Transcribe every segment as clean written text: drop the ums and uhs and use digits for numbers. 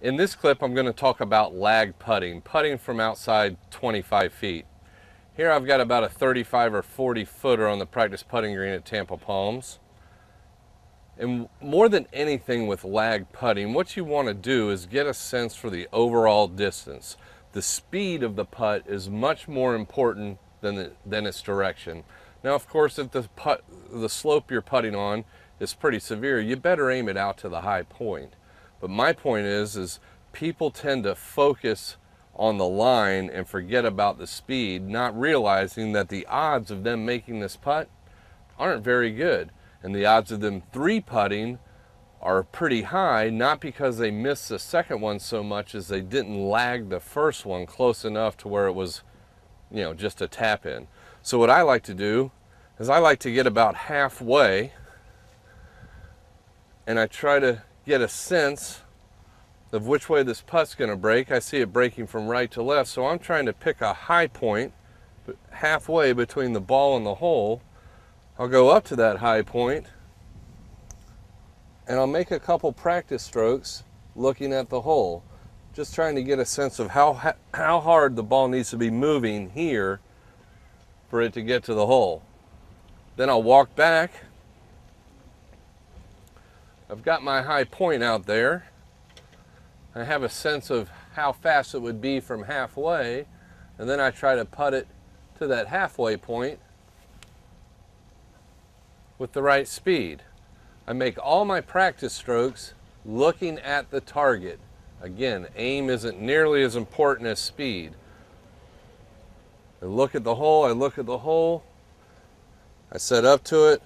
In this clip, I'm going to talk about lag putting, putting from outside 25 feet. Here I've got about a 35 or 40 footer on the practice putting green at Tampa Palms. And more than anything with lag putting, what you want to do is get a sense for the overall distance. The speed of the putt is much more important than its direction. Now, of course, if the slope you're putting on is pretty severe, you better aim it out to the high point. But my point is people tend to focus on the line and forget about the speed, not realizing that the odds of them making this putt aren't very good. And the odds of them three putting are pretty high, not because they missed the second one so much as they didn't lag the first one close enough to where it was, just a tap in. So what I like to do is I like to get about halfway and I try to get a sense of which way this putt's going to break. I see it breaking from right to left, so I'm trying to pick a high point halfway between the ball and the hole. I'll go up to that high point and I'll make a couple practice strokes looking at the hole, just trying to get a sense of how hard the ball needs to be moving here for it to get to the hole. Then I'll walk back. I've got my high point out there. I have a sense of how fast it would be from halfway, and then I try to putt it to that halfway point with the right speed. I make all my practice strokes looking at the target. Again, aim isn't nearly as important as speed. I look at the hole, I set up to it,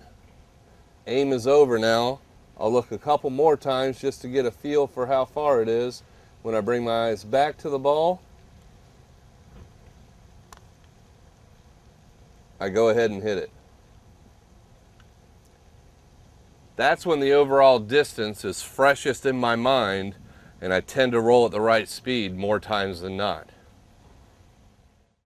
aim is over now. I'll look a couple more times just to get a feel for how far it is. When I bring my eyes back to the ball, I go ahead and hit it. That's when the overall distance is freshest in my mind, and I tend to roll at the right speed more times than not.